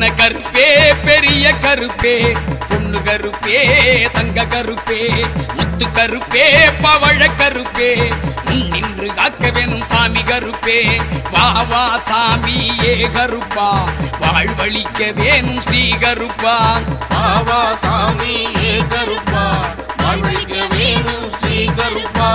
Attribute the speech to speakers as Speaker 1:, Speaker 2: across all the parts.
Speaker 1: சின்ன கருப்பே பெரிய கருப்பே பொண்ணு கருப்பே தங்க கருப்பே முத்து கருப்பே பவழ கருப்பே நின்று காக்க வேணும் சாமி கருப்பே வா வா சாமி ஏ கருப்பா வாழ்வழிக்க வேணும் ஸ்ரீ கருப்பா
Speaker 2: வா வா சாமி ஏ கருப்பா வாழ்வழிக்க வேணும் ஸ்ரீ கருப்பா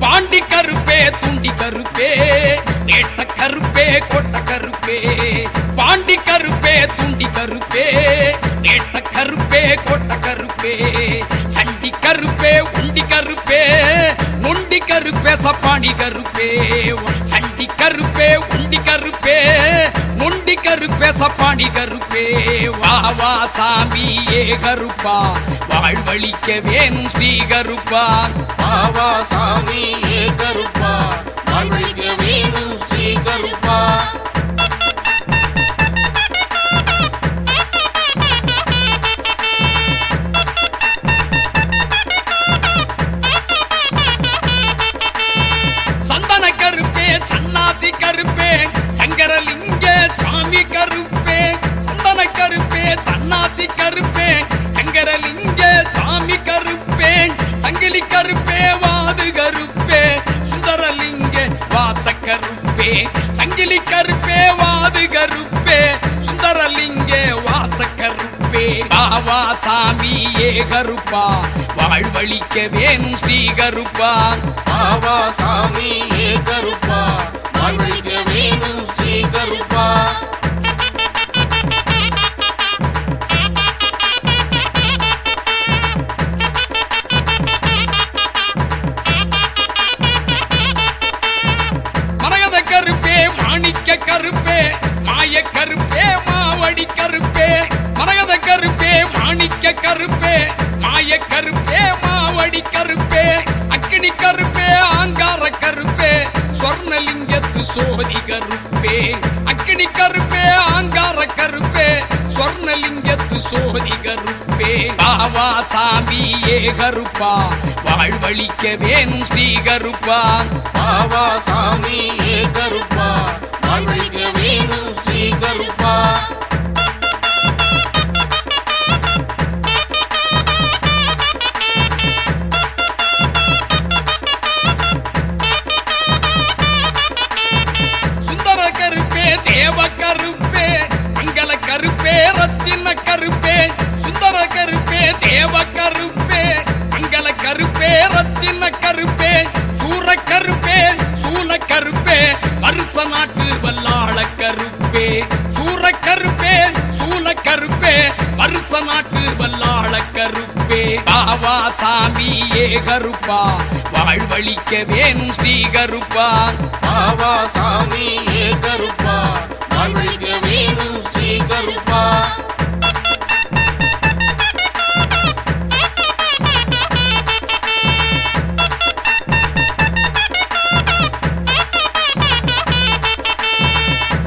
Speaker 1: பாண்டி கருப்பே துண்டி கருப்பே நேட்ட கருப்பே கொட்ட கருப்பே பாண்டி கருப்பே துண்டி கருப்பே நேட்ட கருப்பே கொட்ட கருப்பே சண்டி கருப்பே உண்டி கருப்பே நொண்டி கருப்பே சப்பாண்டி கருப்பே சண்டி கருப்பே உண்டி கருப்பே நொண்டி கருப்பே சப்பாண்டி கருப்பே வா வா சாமி ஏ கருப்பா வாழ்வழிக்க வேணும் ஸ்ரீ கருப்பா
Speaker 2: வா வா சாமி ஏ கருப்பா வாழ்வழிக்க வேணும் ஸ்ரீ கருப்பா
Speaker 1: சந்தன கருப்பே சன்னாசி கருப்பே சங்கரலிங்க சாமி கருப்பே சந்தன கருப்பே சன்னாசி கருப்பே சங்கரலிங்க சாமி கருப்பே சங்கிலி கருப்பே வாது கருப்பே சுந்தரலிங்க வாச கருப்பே சங்கிலி கருப்பே வாது கருப்பே சுந்தரலிங்க வாச கருப்பே வா சாமி ஏ கருப்பா வாழ்வழிக்க வேணும் ஸ்ரீ கருப்பா
Speaker 2: வா வா சாமி ஏ கருப்பா வாழ்வழிக்க வேணும் ஸ்ரீ கருப்பா
Speaker 1: மரகத கருப்பே மாணிக்க கருப்பே மாய கருப்பே மாவடி கருப்பே மரகத கருப்பே மாணிக்க கருப்பே மாய கருப்பே மாவடி கருப்பே அக்கினி கருப்பே ஆங்கார கருப்பே சொர்ணலிங்கத்து சோதி கருப்பே அக்கினி கருப்பே ஆங்கார கருப்பே சொர்ணலிங்கத்து சோதி கருப்பே வா வா சாமி ஏ கருப்பா வாழ்வழிக்க வேணும் ஸ்ரீ கருப்பா
Speaker 2: வா வா சாமி ஏ கருப்பா வாழ்வழிக்க வேணும் ஸ்ரீ கருப்பா
Speaker 1: சுந்தர கருப்பே தேவ கருப்பே மங்கள கருப்பே ரத்தின கருப்பே சுந்தர கருப்பே தேவ கருப்பே மங்கள கருப்பே ரத்தின கருப்பே சூர கருப்பே சூல கருப்பே வருஷ நாட்டு வல்லாள கருப்பே சூர கருப்பே சூல கருப்பே வருஷ நாட்டு வல்லாள கருப்பே வா வா சாமி ஏ கருப்பா வாழ்வழிக்க வேணும் ஸ்ரீ கருப்பா
Speaker 2: வா வா சாமி ஏ கருப்பா வாழ்வழிக்க வேணும் ஸ்ரீ கருப்பா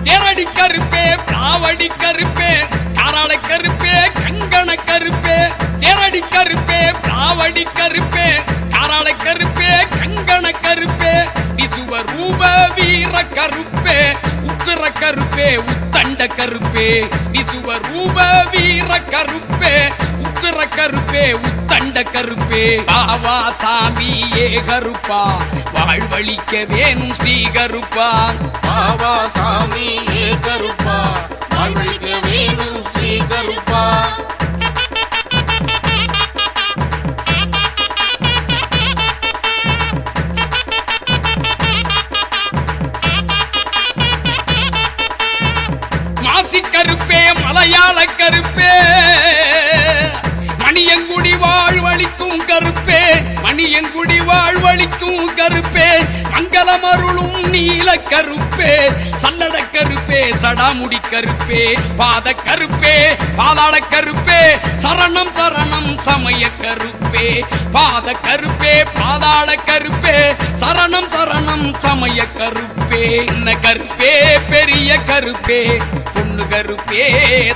Speaker 1: தேரடி கருப்பே பிராவடி கருப்பே காராள கருப்பே கங்கண கருப்பே தேரடி கருப்பே பிராவடி கருப்பே காராள கருப்பே கங்கண கருப்பே விசுவ ரூப வீர கருப்பே உக்கிர கருப்பே உத்தண்ட கருப்பே விசுவ ரூப வீர கருப்பே உக்கிர கருப்பே உத்தண்ட கருப்பே வா வா சாமி ஏ கருப்பா வாழ்வழிக்க வேணும் ஸ்ரீ கருப்பா
Speaker 2: வா வா சாமி ஏ கருப்பா வாழ்வழிக்க வேணும் ஸ்ரீ கருப்பா
Speaker 1: மாசி கருப்பே மலையாள கருப்பே மணியங்குடி வாழ்வழிக்கும் கருப்பே மணியங்குடி வாழ்வழிக்கும் கருப்பே மங்களம் அருளும் நீல கருப்பே சல்லட கருப்பே சடாமுடி கருப்பே பாத கருப்பே பாதாள கருப்பே சரணம் சரணம் சமய கருப்பே பாத கருப்பே பாதாள கருப்பே சரணம் சரணம் சமய கருப்பே இந்த கருப்பே பெரிய கருப்பே பொண்ணு கருப்பே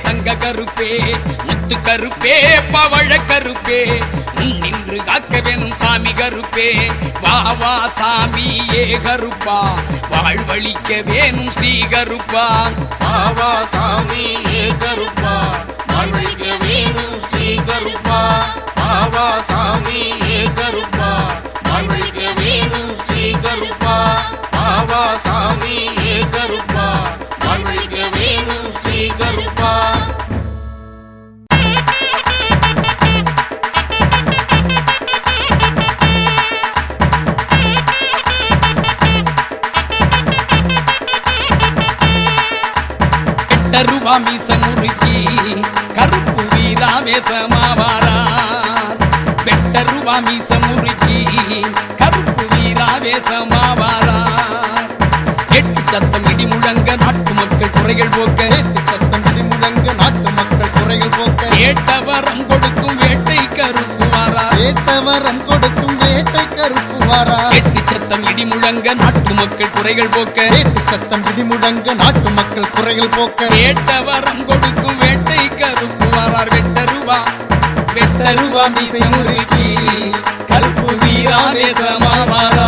Speaker 1: தங்க கருப்பே முத்து கருப்பே பவழ கருப்பே நின்று காக்க வேணும் சாமி கருப்பே வா வா சாமி ஏ கருப்பா வாழ்வழிக்க வேணும் ஸ்ரீ கருப்பா
Speaker 2: பாவா சாமி ஏ கருப்பா வாழ்வழிக்க வேணும் ஸ்ரீ கருப்பா பாவா சாமி ஏ கருப்பா வாழ்வழிக்க வேணும் ஸ்ரீ கருப்பா பாவா சாமி ஏ கருப்பா வாழ்வழிக்க வேணும் ஸ்ரீ கருப்பா
Speaker 1: ரூபா மீச முறுக்கி கருப்பு வீராவேசமாவாரார் வெட்ட ரூபா மீச முறுக்கி கருப்பு வீராவேசமாவாரார் எட்டு சத்தம் இடி முழங்க நாட்டு மக்கள் குறைகள் போக்க
Speaker 3: எட்டு சத்தம் இடி முழங்க நாட்டு மக்கள் குறைகள் போக்க
Speaker 1: ஏட்டவரம் கொடுக்கும் வேட்டை கருப்பு வாரார்
Speaker 3: ஏட்டவரம் கொடுக்கும் வேட்டை கருப்பு வாரார்
Speaker 1: எட்டு சத்தம் இடி முழங்க நாட்டு மக்கள் குறைகள் போக்க
Speaker 3: எட்டு சத்தம் இடி முழங்க நாட்டு மக்கள் குறைகள் போக்க
Speaker 1: ஏட்டவரம் கொடுக்கும் வேட்டை கருப்பு வாரார் வெட்ட ரூபா மீசை முறுக்கி கருப்பு வீராவேசமாவாரார்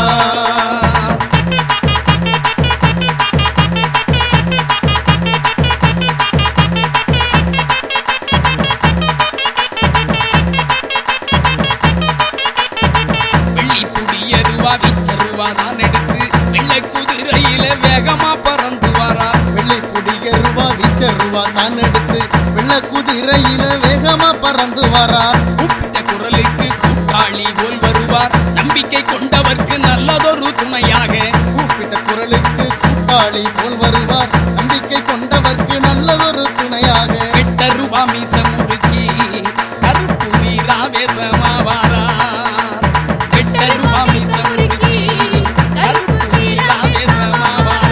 Speaker 1: வெள்ளி புடிய ரூபா வீச்ச ரூபா தான் எடுத்து வெள்ளை குதிரையில வேகமா பறந்து வாரார்
Speaker 3: வெள்ளை புடிய ரூபா வீச்ச ரூபா தான் எடுத்து வெள்ள குதிரையில வேகமா பறந்து வாரார்
Speaker 1: கூப்பிட்ட குரலுக்கு கூட்டாளி போல் வருவார் நம்பிக்கை கொண்டவர்க்கு நல்லதொரு துணையாக
Speaker 3: கூப்பிட்ட குரலுக்கு கூட்டாளி போல் வருவார் நம்பிக்கை கொண்டவர்க்கு நல்லதொரு துணையாக
Speaker 1: வெட்ட ரூபா மீச முறுக்கி கருப்பு வீராவேசமாவாரார் வெட்ட ரூபா மீச முறுக்கி கருப்பு வீராவேசமாவாரார்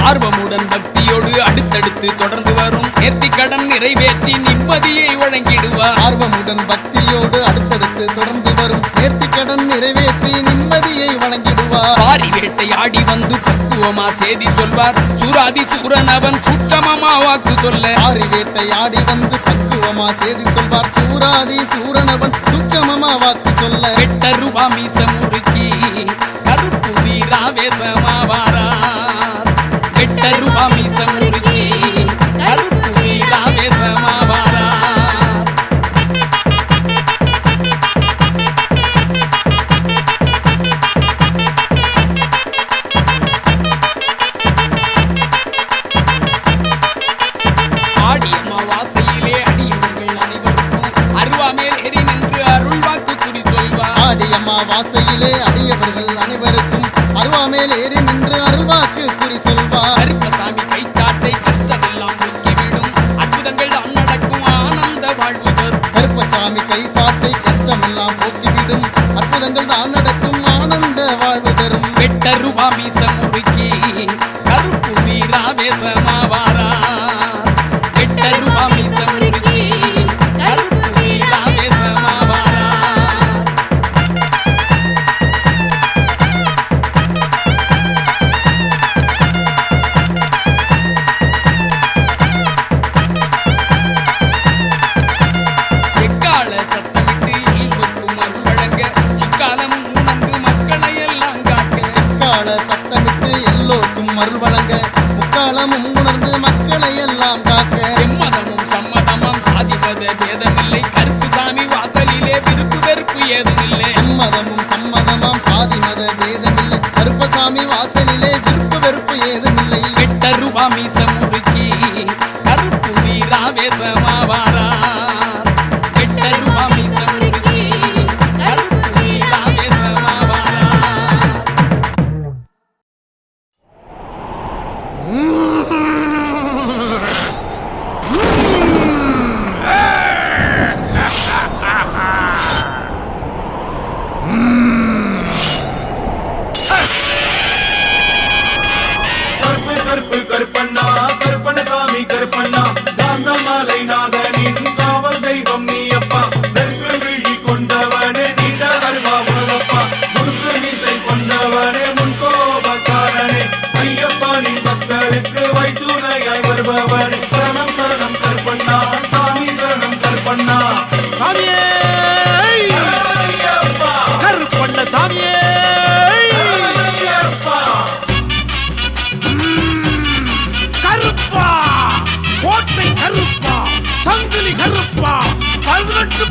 Speaker 1: ஆர்வமுடன் பக்தியோடு அடுத்தடுத்து தொடர்ந்து வரும் நேர்த்திக்கடன் நிறைவேற்றி நிம்மதியை வழங்கிடுவார்
Speaker 3: ஆர்வமுடன் பக்தியோடு அடுத்தடுத்து தொடர்ந்து வரும் நேர்த்திக்கடன் நிறைவேற்றி நிம்மதியை வழங்கிடுவார்
Speaker 1: பாரி வேட்டையாடி வந்து பக்குவமா செய்தி சொல்வார் சூராதி சூரனவன் சுற்றமமா வாக்கு சொல்ல
Speaker 3: ஆரி வேட்டையாடி வந்து பக்குவமா செய்தி சொல்வார் சூராதி சூரனவன் சுச்சமமா வாக்கு சொல்ல
Speaker 1: வெட்ட ரூபா மீச முறுக்கி கருப்பு வீராவேசமாவாரார் வெட்ட ரூபா மீச முறுக்கி கருப்பு வீராவேசமாவாரார் ஆடியம்மா வாசையிலே அடியவர்கள் அனைவருக்கும் அருவாமேல் ஏறி நின்று அருள் வாக்கு குறி சொல்வார்
Speaker 3: ஆடியம்மா வாசையிலே அடியவர்கள் அனைவருக்கும் அருவாமேல் ஏறி நின்று அருள்வாக்கு குறி சொல்வார்
Speaker 1: கருப்பசாமி கைச்சாட்டை கஷ்டமெல்லாம் ஒக்கிவிடும் அற்புதங்கள் தான் நடக்கும் ஆனந்த வாழ்வு தரும்
Speaker 3: கருப்பசாமி கை சாட்டை கஷ்டமெல்லாம் போக்கிவிடும் அற்புதங்கள் தான் நடக்கும் ஆனந்த வாழ்வு தரும்
Speaker 1: வெட்ட ரூபா மீச முறுக்கி கருப்பு வீராவேசமாவாரார் வெட்ட ரூபா மீச முறுக்கி கருப்பு வீராவேசமாவாரார் எக்கால சத்தமிட்டு எல்லோருக்கும் அருள் வழங்க முக்காலமும் உணர்ந்து மக்களை எல்லாம் காக்க
Speaker 3: கால சத்தமிட்டு எல்லோருக்கும் அருள் வழங்க முக்காலமும்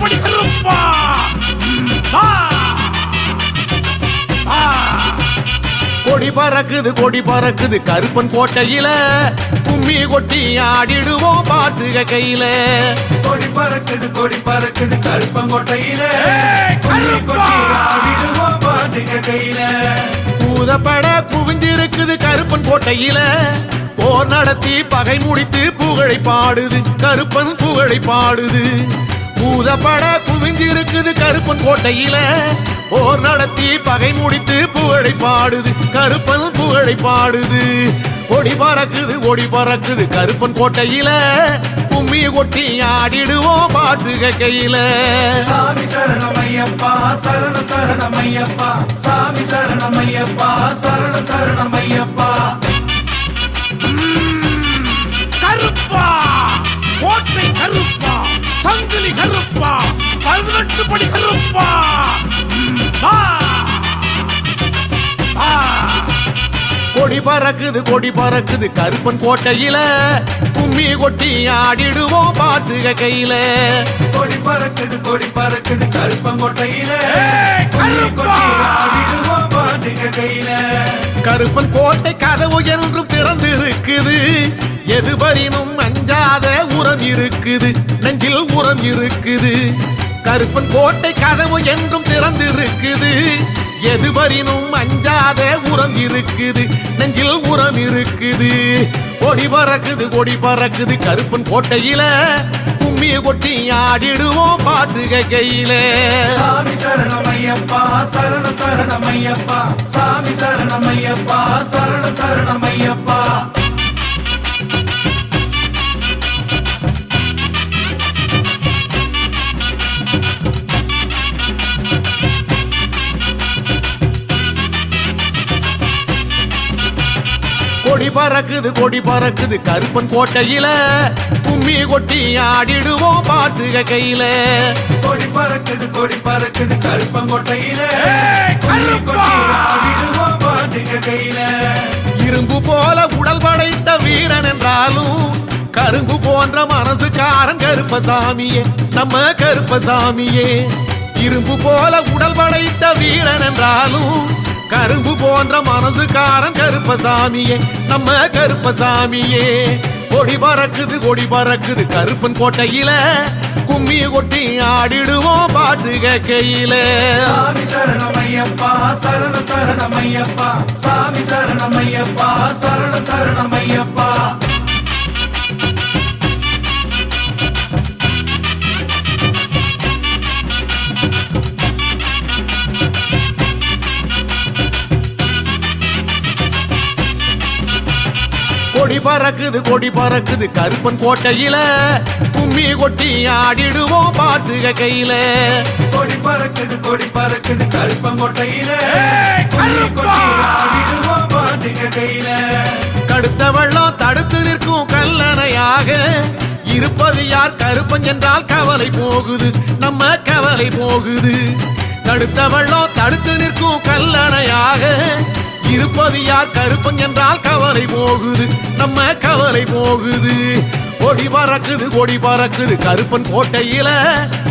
Speaker 2: பதினெட்டுப்படி கருப்பா வா.
Speaker 4: கொடி பறக்குது கருப்பன் கோட்டையில கும்மி கொட்டி ஆடிடுவோம் பாட்டுக கையில.
Speaker 5: கொடி பறக்குது கருப்பங்கோட்டையில
Speaker 2: கும்மி கொட்டி
Speaker 5: ஆடிடுவோம் பாட்டுக கையில.
Speaker 4: பூதப்பட குவிஞ்சிருக்குது கருப்பன் கோட்டையில போர் நடத்தி பகை முடித்து புகழை பாடுது கருப்பன் புகழை பாடுது. பூதப்பட குவிஞ்சிருக்குது கருப்பன் கோட்டையில போர் நடத்தி பகை முடித்து புகழை பாடுது கருப்பன் புகழை பாடுது. கொடி பறக்குது கருப்பன் கோட்டையில கும்மி கொட்டி ஆடிடுவோம் பாட்டுக கையில.
Speaker 5: சாமி சரணமையப்பா சரணம் சரணமையப்பா சாமி சரணமையப்பா சரணம் சரணமையப்பா.
Speaker 2: கருப்பா கோட்டை கருப்பா சங்கிலி கருப்பா 18 படி கருப்பா வா.
Speaker 4: கொடி பறக்குது கருப்பன் கோட்டையில கும்மி கொட்டி ஆடிடுவோம் பாட்டுக கையில.
Speaker 5: கொடி பறக்குது கருப்பங்கோட்டையில
Speaker 2: கருப்பா.
Speaker 5: கொட்டி ஆடிடுவோம் பாட்டுக கையில.
Speaker 4: கருப்பன் கோட்டை கதவு என்றும் திறந்து இருக்குது எதுபரினும் அஞ்சாத உரம் இருக்குது நெஞ்சில் உரம் இருக்குது. கருப்பன் கோட்டை கதவு என்றும் திறந்து இருக்குது எதுபரினும் அஞ்சாத உரம் இருக்குது நெஞ்சில் உரம் இருக்குது. கொடி பறக்குது கருப்பன் கோட்டையில கும்மி கொட்டி ஆடிடுவோம் பாட்டுக கையில.
Speaker 5: சாமி சரணமையப்பா சரணம் சரணமையப்பா சாமி சரணமையப்பா சரணம் சரணமையப்பா.
Speaker 4: கொடி பறக்குது கருப்பன் கோட்டையில கும்மி கொட்டி ஆடிடுவோம் பாட்டுக கையில.
Speaker 5: கொடி பறக்குது கருப்பங்கோட்டையில
Speaker 2: கருப்பா.
Speaker 5: ஆடிடுவோம் பாட்டுக கையில.
Speaker 4: இரும்பு போல உடல் படைத்த வீரன் என்றாலும் கரும்பு போன்ற மனசுக்காரன் கருப்பசாமியே நம்ம கருப்பசாமியே. இரும்பு போல உடல் படைத்த வீரன் என்றாலும் கரும்பு போன்ற மனசுக்காரன் கருப்பசாமியே நம்ம கருப்பசாமியே. கொடி பறக்குது கருப்பன் கோட்டையில கும்மி கொட்டி ஆடிடுவோம் பாட்டுக கையில.
Speaker 5: சாமி சரணமையப்பா சரணம் சரணமையப்பா சாமி சரணமையப்பா சரணம் சரணமையப்பா.
Speaker 4: கொடி பறக்குது கருப்பன் கோட்டையில கும்மி கொட்டி ஆடிடுவோம் பாட்டுக கையில.
Speaker 5: கொடி பறக்குது கருப்பங்கோட்டையில
Speaker 2: கருப்பா.
Speaker 5: ஆடிடுவோம் பாட்டுக கையில.
Speaker 4: கடுத்த வெள்ளம் தடுத்து நிற்கும் கல்லணையாக இருப்பது யார் கருப்பன் என்றால் கவலை போகுது நம்ம கவலை போகுது. தடுத்த வெள்ளம் தடுத்து நிற்கும் கல்லணையாக இருப்பது யார் கருப்பன் என்றால் கவலை போகுது நம்ம கவலை போகுது. கொடி பறக்குது கருப்பன் கோட்டையில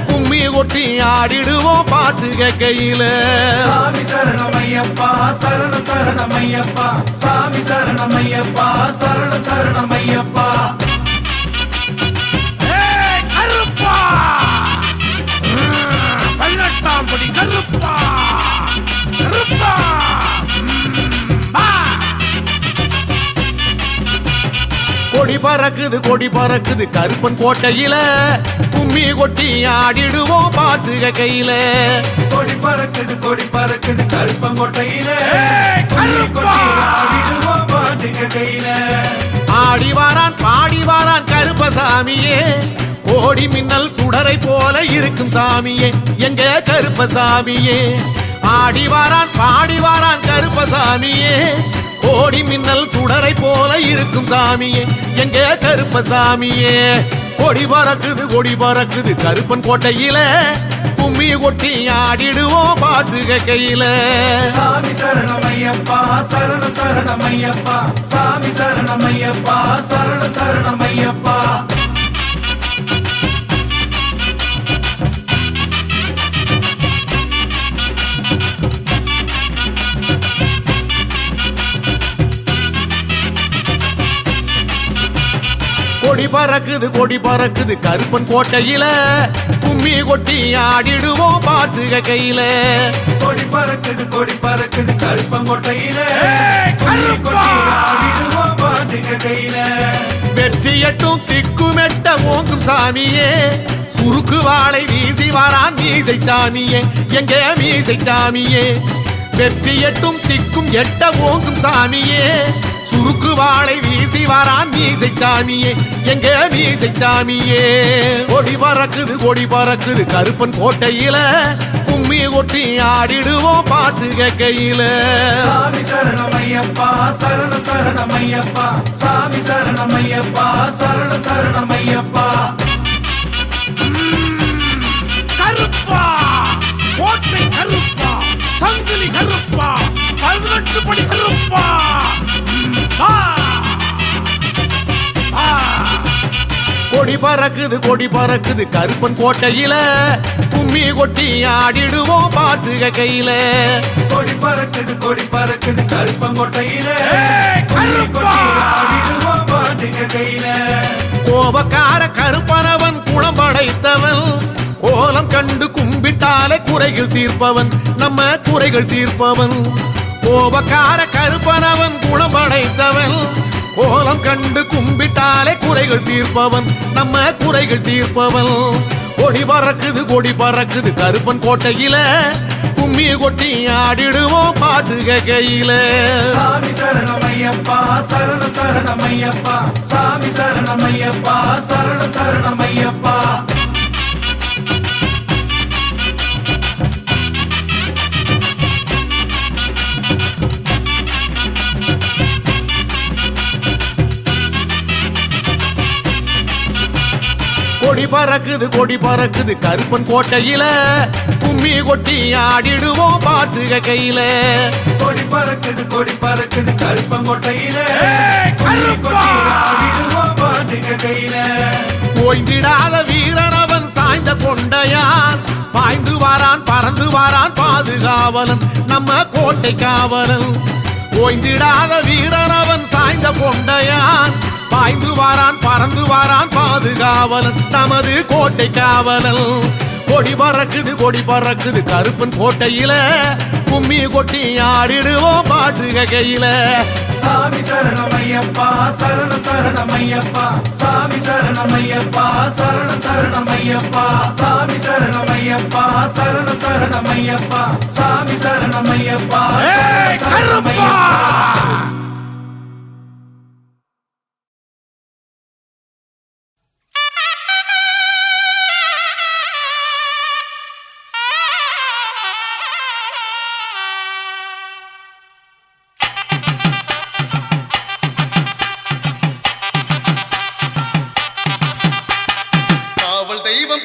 Speaker 4: கும்மி கொட்டி ஆடிடுவோம் பாட்டுக கையில.
Speaker 5: சாமி சரணமையப்பா சரணம் சரணமையப்பா சாமி சரணமையப்பா சரணம் சரணமையப்பா.
Speaker 2: கருப்பா 18 படி கருப்பா கருப்பா வா.
Speaker 4: கொடி பறக்குது கருப்பன் கோட்டையில கும்மி கொட்டி ஆடிடுவோம் பாட்டுக கையில.
Speaker 5: கொடி பறக்குது கருப்பங்கோட்டையில
Speaker 2: கருப்பா.
Speaker 5: ஆடிடுவோம் பாட்டுக கையில.
Speaker 4: ஆடிவாரான் பாடிவாரான் கருப்பசாமியே கோடி மின்னல் சுடரை போல இருக்கும் சாமியே எங்க கருப்பசாமியே. ஆடிவாரான் பாடிவாரான் கருப்பசாமியே கோடி மின்னல் சுடரை போல இருக்கும் சாமியே எங்க கருப்பசாமியே. கொடி பறக்குது கருப்பன் கோட்டையில கும்மி கொட்டி ஆடிடுவோம் பாட்டுக கையில.
Speaker 5: சாமி சரணமையப்பா சரணம் சரணமையப்பா சாமி சரணமையப்பா சரணம் சரணமையப்பா.
Speaker 4: கொடி பறக்குது கருப்பன் கோட்டையில கும்மி கொட்டி ஆடிடுவோம் பாட்டு கையில
Speaker 5: கொடி பறக்குது கருப்பங்கோட்டையில கும்மி கொட்டி ஆடிடுவோம் பாட்டுக கையில
Speaker 4: வெற்றி எட்டும் திக்குமெட்ட ஓங்கும் சாமியே சுருக்கு வாளை வீசி வாரான் மீசை சாமியே எங்க மீசை சாமியே வெற்றி எட்டும் திக்கும் எட்ட ஓங்கும் சாமியே சுருக்கு வாளை வீசி வாரான் மீசை சாமியே எங்க மீசை சாமியே கொடி பறக்குது கருப்பன் கோட்டையில கும்மி கொட்டி ஆடிடுவோம் பாட்டு கையில
Speaker 5: சாமி சரணமையப்பா சரணம் சரணமையப்பா சாமி சரணமையப்பா சரணம் சரணமையப்பா
Speaker 6: கருப்பா கோட்டை கருப்பா சங்கிலி கருப்பா 18 படி கருப்பா
Speaker 4: கொடி பறக்குது கருப்பன் கோட்டையில கும்மி கொட்டி ஆடிடுவோம் பாட்டு கையில
Speaker 5: கொடி பறக்குது கருப்பங்கோட்டையில கும்மி கொட்டி ஆடிடுவோம் பாட்டுக கையில
Speaker 4: கோபக்கார கருப்பனவன் குளம் படைத்தவன் கோலம் கண்டு கும்பிட்டாலே குறைகள் தீர்ப்பவன் நம்ம குறைகள் தீர்ப்பவன் கோபக்கார கருப்பனவன் குளம் படைத்தவன் கோலம் கண்டு கும்பிட்டாலே குறைகள் தீர்ப்பவன் நம்ம குறைகள் தீர்ப்பவன் கொடி பறக்குது கருப்பன் கோட்டையில கும்மி கொட்டி ஆடிடுவோம் பாட்டு கையில
Speaker 5: சாமி சரணமையப்பா சரணம் சரணமையப்பா சாமி சரணமையப்பா சரணம் சரணமையப்பா
Speaker 4: கொடி பறக்குது கருப்பன் கோட்டையில கும்மி கொட்டி ஆடிடுவோம் பாட்டு கையில
Speaker 5: கொடி பறக்குது கருப்பங்கோட்டையில கும்மி கொட்டி ஆடிடுவோம் பாட்டுக கையில
Speaker 4: ஓய்ந்திடாத வீரனவன் சாய்ந்த கொண்டையான் பாய்ந்து வாரான் பறந்து வாரான் பாதுகாவலன் நம்ம கோட்டை காவலன் ஓய்ந்திடாத வீரனவன் சாய்ந்த கொண்டையான் பாய்ந்து வாரான் பறந்து வாரான் பாதுகாவலன் நமது கோட்டை காவலன் கொடி பறக்குது கருப்பன் கோட்டையில கும்மி கொட்டி ஆடிடுவோம் பாட்டு கையில
Speaker 5: சாமி சரணமையப்பா சரணம் சரணமையப்பா சாமி சரணமையப்பா சரணம் சரணமையப்பா சாமி சரணமையப்பா சரணம் சரணமையப்பா சாமி சரணமையப்பா சரணம் சரணமையப்பா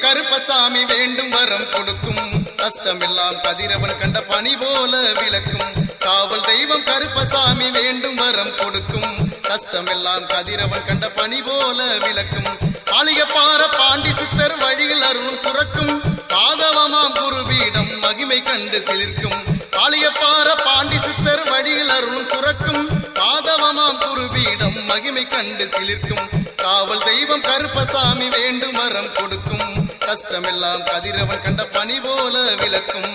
Speaker 3: கருப்பசாமி வேண்டும் வரம் கொடுக்கும் கஷ்டமெல்லாம் கதிரவன் கண்ட பனி போல விளக்கும் காவல் தெய்வம் கருப்பசாமி வேண்டும் வரம் கொடுக்கும் கஷ்டமெல்லாம் கதிரவன் கண்ட பனி போல விளக்கும் காளிகப்பார பாண்டி சித்தர் வழியில் அருள் சுரக்கும் பாதவமாம் குருபீடம் மகிமை கண்டு சிலிர்க்கும் காளிகப்பார பாண்டி சித்தர் வழியில் அருள் சுரக்கும் பாதவமாம் குருபீடம் மகிமை கண்டு சிலிர்க்கும் காவல் தெய்வம் கருப்பசாமி வேண்டும் வரம் கொடுக்கும் கஷ்டமெல்லாம் கதிரவன் கண்ட பனி போல விளக்கும்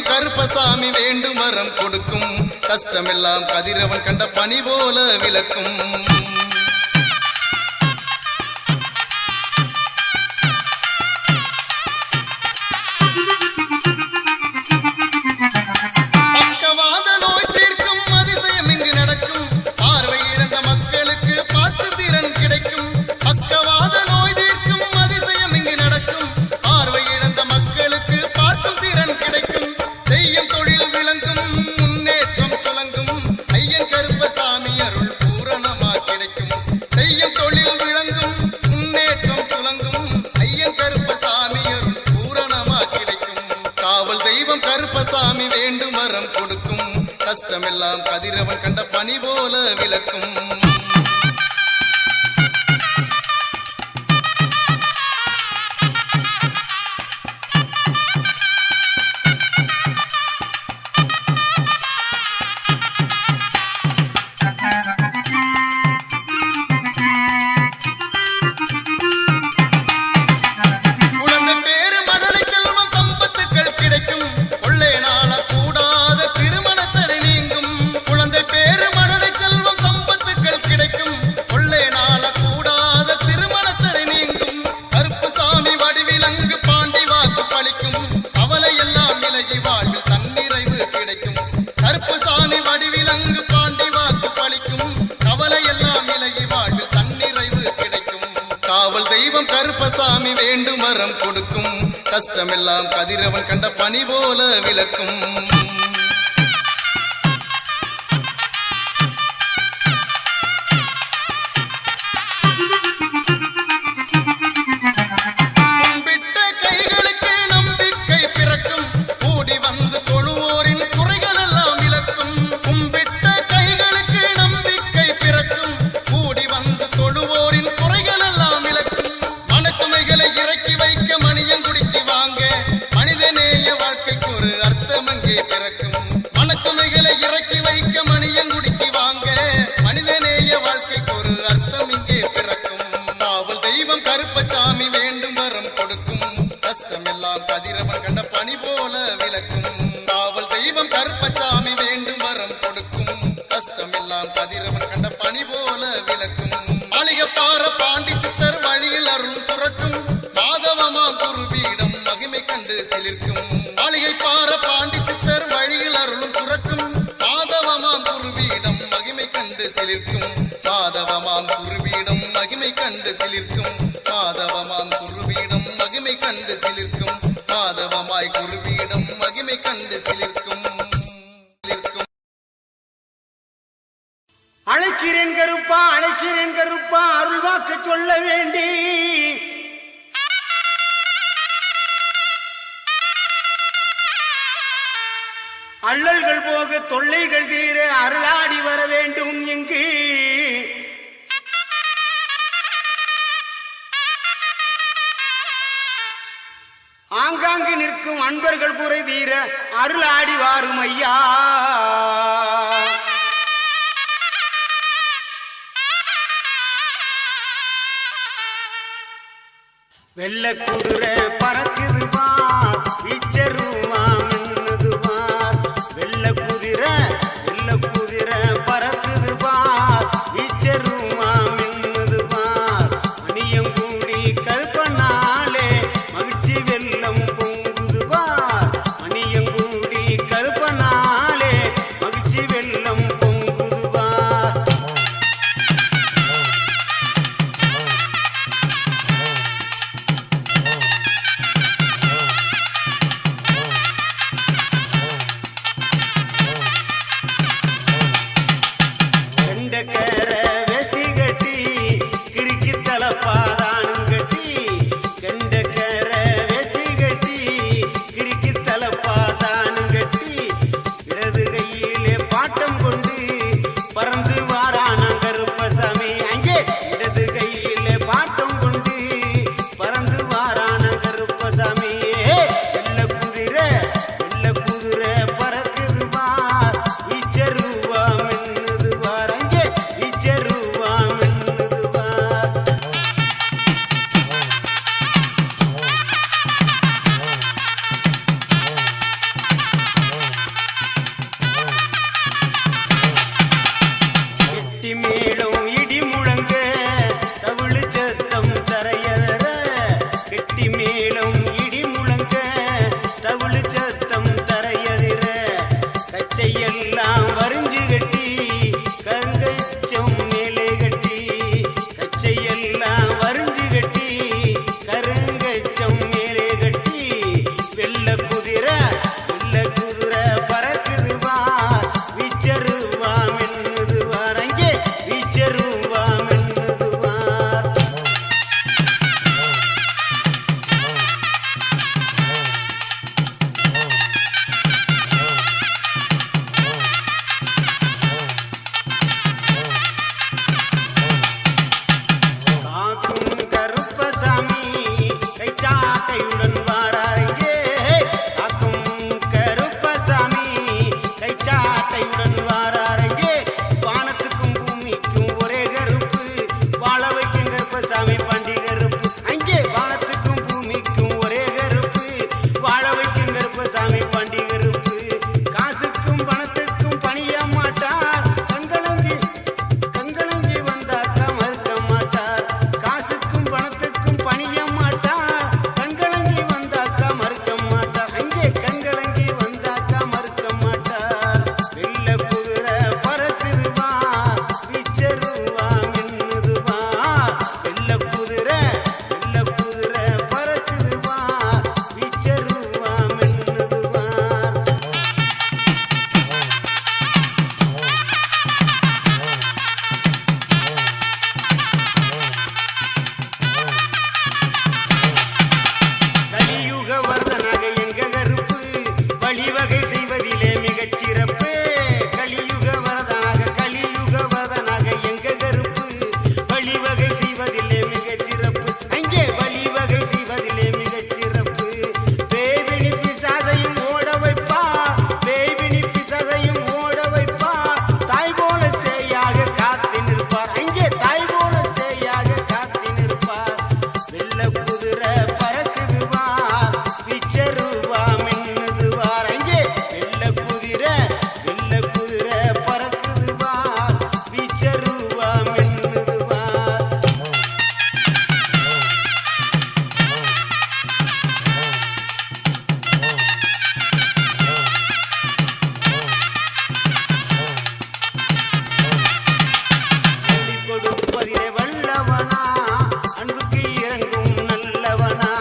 Speaker 3: கருப்பசாமி வேண்டும் வரம் கொடுக்கும் கஷ்டமெல்லாம் கதிரவன் கண்ட பனி போல விளக்கும் பக்கவாத நோய் தீர்க்கும் அதிசயம் இங்கு நடக்கும் பார்வையில் கஷ்டமெல்லாம் கதிரவன் கண்ட பனி போல விளக்கும் கருப்பசாமி வேண்டும் வரம் கொடுக்கும் கஷ்டமெல்லாம் கதிரவன் கண்ட பனி போல விளக்கும் கருப்பசாமி வேண்டும் வரம் கொடுக்கும் கஷ்டமெல்லாம் கதிரவன் கண்ட பனி போல விளக்கும் காவல் தெய்வம் கருப்பசாமி வேண்டும் வரம் கொடுக்கும் கஷ்டமெல்லாம் கதிரவன் கண்ட பனி போல விளக்கும் மாளிகைப்பாற பாண்டி சித்தர் வழியில் அருள் புரட்டும் மாதவமாம் குருபீடம் மகிமை கண்டு சிலிர்க்கும் மாளிகைப்பாற பாண்டி சித்தர் வழியில் அருளும் புரட்டும் மாதவமாம் குருபீடம் மகிமை கண்டு சிலிர்க்கும் மாதவமாம் குருபீடம் மகிமை கண்டு சிலிர்க்கும் மாதவமாம் குருவீடம் மகிமை கண்டு சிலிர்க்கும் மாதவமாய் குருவீடம் மகிமை கண்டு சிலிர்க்கும்
Speaker 7: அழைக்கிறேன் கருப்பா அழைக்கிறேன் கருப்பா அருள்வாக்கு சொல்ல வேண்டி அள்ளல்கள் போக தொல்லைகள் தீர அருளாடி வர வேண்டும் இங்கு ஆங்காங்கு நிற்கும் அன்பர்கள் குறை தீர அருளாடி வாரும் ஐயா வெள்ள குதிரை பறக்குது பார் வீச்சருமா மின்னுது பார் வெள்ள குதிரை பறக்குது பார் வீச்சருமா மின்னுது பார் மணியங்கூடி கல்பனாலே மகிழ்ச்சி வெள்ளம் பொங்குது பார் மணியங்கூடி கல்பனாலே மகிழ்ச்சி வெள்ளம் பொங்குது பார் குதிரை பறக்குது வார் பிச்சருவா மின்னுது வார் அங்கே வெள்ள குதிரை பறக்குது வார் பிச்சருவா மின்னுது வார் கொடுப்பதிலே வல்லவனா அன்புக்கு இறங்கும் நல்லவனா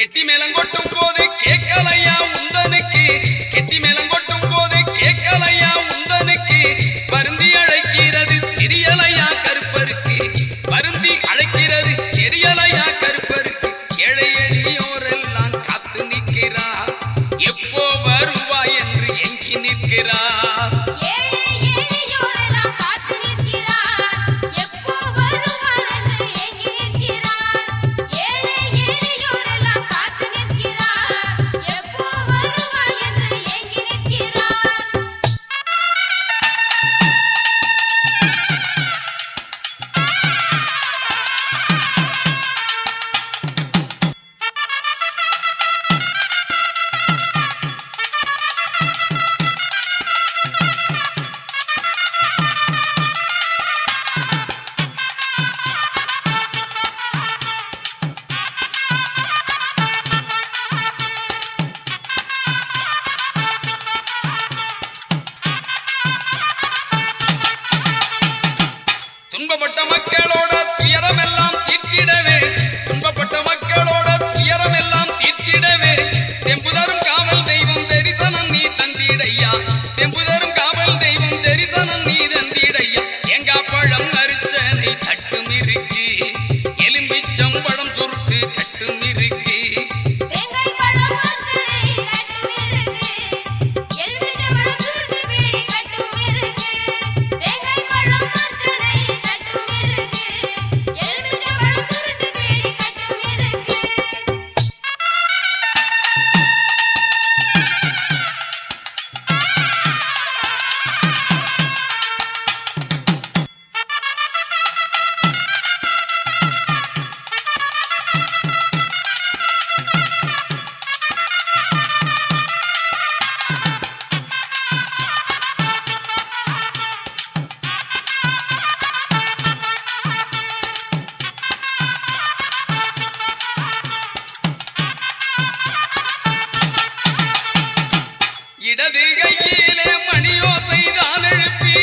Speaker 1: கெட்டி மேலங்கொட்டும் போது கேட்கலையா உந்தனுக்கு கெட்டி மேலங்கொட்டும் போது கேட்கலையா உந்தனுக்கு வருந்தி அழைக்கிறது தெரியலையா கருப்பருக்கு வருந்தி அழைக்கிறது தெரியலையா கருப்பருக்கு ஏழை எளியோரெல்லாம் காத்து நிற்கிறார் எப்போ வருவாய் என்று எங்கி நிற்கிறார்
Speaker 8: ஏழை எளியோரெல்லாம் காத்து நிற்கிறார் எப்போ வருவார் என்று ஏங்கி நிற்கிறார் ஏழை எளியோரெல்லாம் காத்து நிற்கிறார் எப்போ வருவார் என்று ஏங்கி நிற்கிறார்
Speaker 1: துன்பப்பட்ட மக்களோட துயரமெல்லாம் தீர்த்திடவே துன்பப்பட்ட மக்களோட துயரமெல்லாம் தீர்த்திடவே தெம்புதரும் காவல் தெய்வம் தரிசனம் நீ தந்திடையா தெம்புதரும் காவல் தெய்வம் தரிசனம் நீ தந்திடையா தேங்காய் பழம் அரிச்சனை தட்டும் இருக்கு எலும்பிச்சம் பழம் சுருட்டு கட்டும் இருக்கு
Speaker 8: தேங்காய் பழம் அர்ச்சனை கட்டும் இருக்கு எலுமிச்சம்பழம் சுருட்டு பீடி கட்டும் இருக்கு தேங்காய் பழம் அர்ச்சனை கட்டும் இருக்கு எலுமிச்சம்பழம் சுருட்டு பீடி கட்டும் இருக்கு
Speaker 1: இடது கையிலே மணியோசை தான் எழுப்பி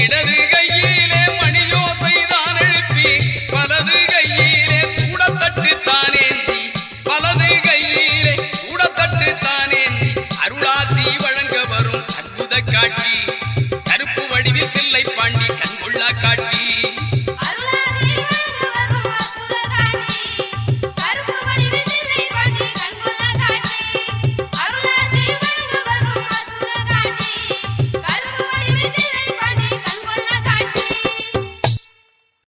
Speaker 1: இடது கையிலே மணியோசை தான் எழுப்பி வலது கையிலே சூடத்தட்டு தானேந்தி வலது கையிலே சூடத்தட்டு தானேந்தி அருளாசி வழங்க வரும் அற்புத காட்சி